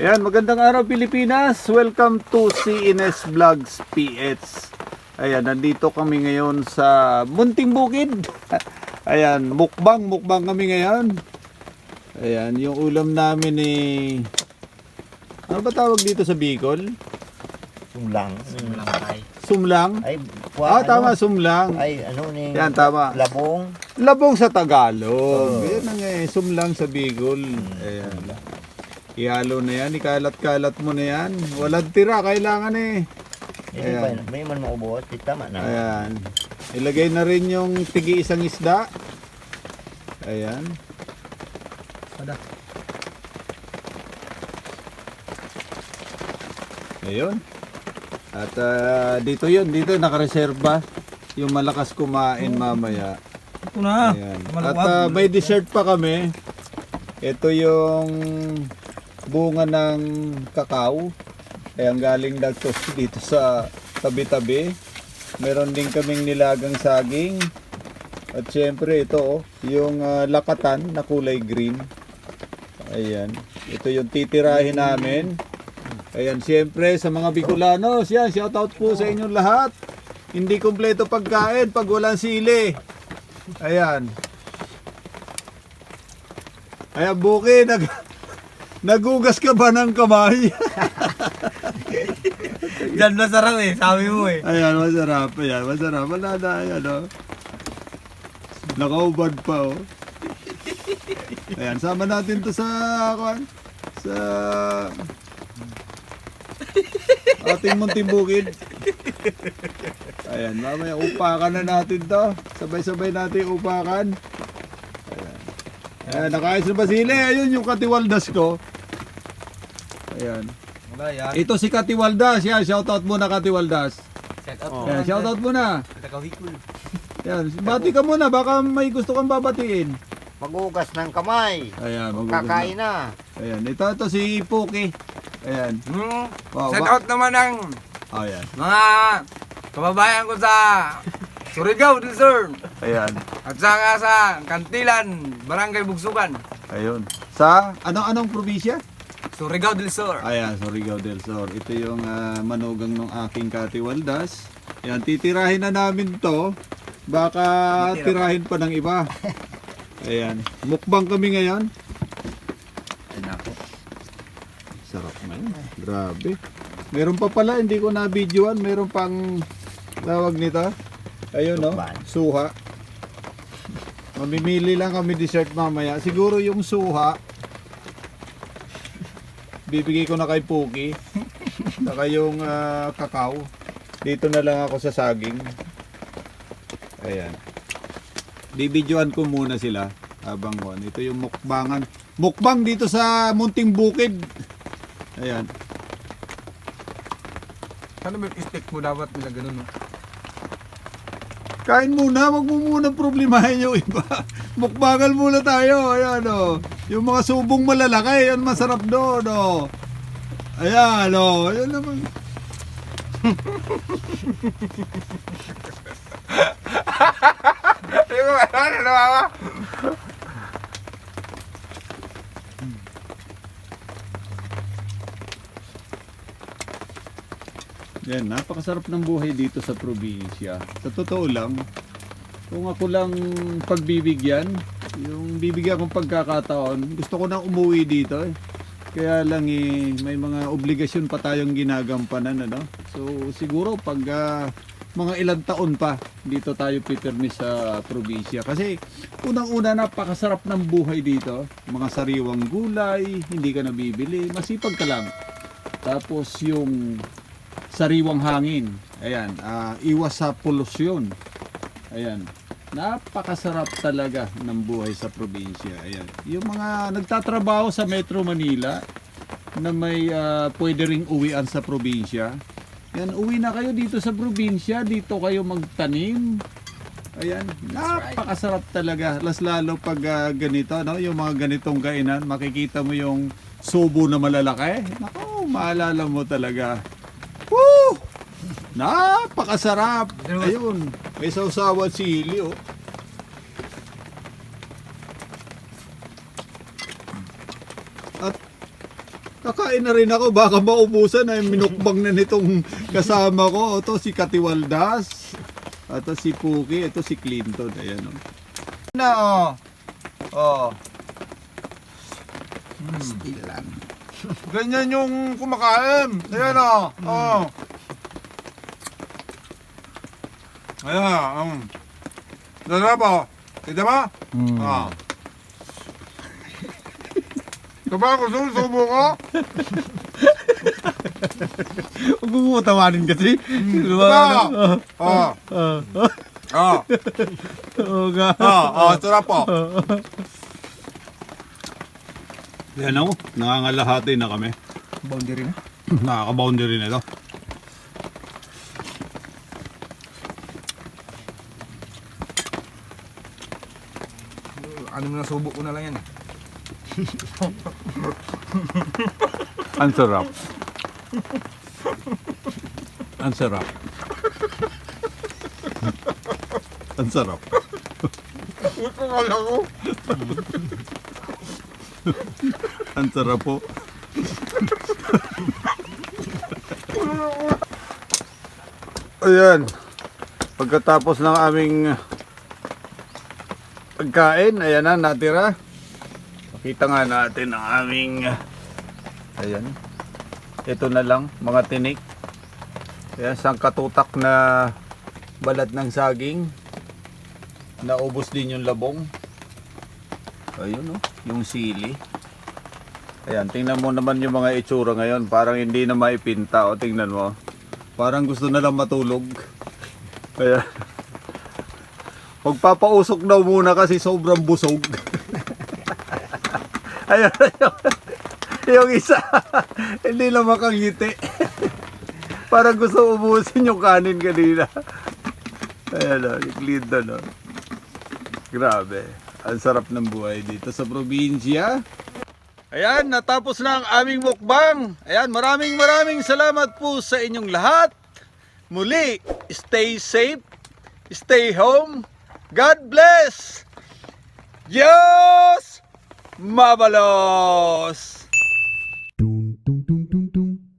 Ayan, magandang araw Pilipinas. Welcome to CNS Vlogs PH. Ayan, nandito kami ngayon sa Munting Bukid. Ayan, mukbang kami ngayon. Ayan, yung ulam namin ano ba tawag dito sa Bicol? Sumlang. Sumlang ay. Sumlang? Ay, tama, sumlang. Ay, ano ni? Yan, tama. Labong. Labong sa Tagalog. Yan ang sumlang sa Bicol. Ayan. Ihalo na yan, ikalat-kalat mo na yan. Walang tira, kailangan Ayan. May man maubos, tama na. Ayan. Ilagay na rin yung tigi isang isda. Ayan. Ayun. At dito nakareserba yung malakas kumain mamaya. Ito na. Ayan. At may dessert pa kami. Ito yung bunga ng kakao. Ayan, galing dagtos dito sa tabi-tabi. Meron din kaming nilagang saging. At syempre ito yung lakatan na kulay green. Ayan. Ito yung titirahin namin. Ayan, syempre sa mga Bicolanos, yan, shoutout po sa inyong lahat. Hindi kompleto pagkain pag walang sili. Ayan. Ayan, Buki, nagugas ka ba ng kamay? Diyan masarap sabi mo Ayan, masarap. Ayan, masarap. Wala na, ayan, nakaubad pa, Ayan, sama natin to sa ating Munting Bukid. Ayan, mamaya upakan na natin to. Sabay-sabay natin upakan. Ayan. Ayan, nakaayos na ba sila? Ayun yung Katiwaldas ko. Ayan. Wala yan. Ito si Katiwaldas. Yan, shoutout muna Katiwaldas. Ayan, shoutout muna. Ayan, bati ka muna. Baka may gusto kang babatiin. Magugas ng kamay. Ayan, Kakain na. Ayan, ito si Puki. Ayan. Wow, Shout out naman ng ayan. mga kababayan ko sa Surigao del Sur. Ayan. At saka sa Kantilan, Barangay Bugsugan. Ayun. Sa anong probinsya? Surigao del Sur. Ayan, Surigao del Sur. Ito yung manugang ng aking Katiwaldas. Ayan, titirahin na namin to. Baka tirahin pa ng iba. Ayan. Mukbang kami ngayon. Ayun ako. Sarap na yun. Grabe. Meron pa pala, hindi ko na-videoan. Meron pang tawag nito. Ayun, no? Suha. Mamimili lang kami dessert mamaya. Siguro yung suha, bibigay ko na kay Puki. Saka yung kakao. Dito na lang ako sa saging. Ayan. Bibidyoan ko muna sila habang ito yung mukbangan. Mukbang dito sa Munting Bukid. Ayan. Ano ba yung stick mo dapat nila ganun, no? Kain muna, wag mo muna problemahin yung iba. Mukbangal muna tayo. Ayan, yung mga subong malalaki, yan masarap doon, Ayan, Ayan naman. Yan, napakasarap ng buhay dito sa probinsya. Sa totoo lang, kung ako lang pagbibigyan, yung bibigyan kong pagkakataon, gusto ko na umuwi dito Kaya lang may mga obligasyon pa tayong ginagampanan, So siguro pag mga ilang taon pa dito tayo pipirmi sa probinsya. Kasi unang-una napakasarap ng buhay dito. Mga sariwang gulay, hindi ka nabibili, masipag ka lang. Tapos yung sariwang hangin. Ayan, iwas sa polusyon. Ayan. Napakasarap talaga ng buhay sa probinsya. Ayan. Yung mga nagtatrabaho sa Metro Manila na may pwede ring uwian sa probinsya. Yan, uwi na kayo dito sa probinsya, dito kayo magtanim. Ayan, napakasarap talaga. Lalo pag ganito, yung mga ganitong kainan, makikita mo yung subo na malalaki. Naku, maalala mo talaga. Woo! Napakasarap. Ayun, may sausawan sili, At Kakain na rin ako, baka maubusan ay minukbang na nitong kasama ko. Ito si Katiwaldas. Ito si Puki, ito si Clinton. Ayan oh. Na oh. Oh. Stilan. Ganyan yung kumakain. Ayan o. Oh. Ayan. Sarap o. Kita ba? Ah. Diba gusto mo subo ko? Huwag mo tawanin kasi. Diba? Oh. Oh. Oo nga. Oh. Sarap o. Yan ako, nangangalahati na kami. Boundary na? Nakaka-boundary na ito. Ano mo na subo ko na lang yan. Ang sarap. Ang sarap. Ang sarap. Ito ka lang ko. Ang sarap po. Ayan. Pagkatapos ng aming pagkain, ayan na, natira. Pakita nga natin ang aming, ayan. Ito na lang, mga tinik. Ayan, sangkatutak na balat ng saging. Naubos din yung labong. Ayun oh, yung sili. Ayan, tingnan mo naman yung mga itsura ngayon. Parang hindi na maipinta. O, tingnan mo. Parang gusto na lang matulog. Kaya, magpapausok daw muna kasi sobrang busog. Ayan, yung isa, hindi na makangiti. Parang gusto ubusin yung kanin kanina. Ayan o, yung Clinton o. Grabe. Ang sarap ng buhay dito sa probinsya. Ayan, natapos na ang aming mukbang. Ayan, maraming salamat po sa inyong lahat. Muli, stay safe, stay home. God bless! Diyos mabalos! Bum bum bum bum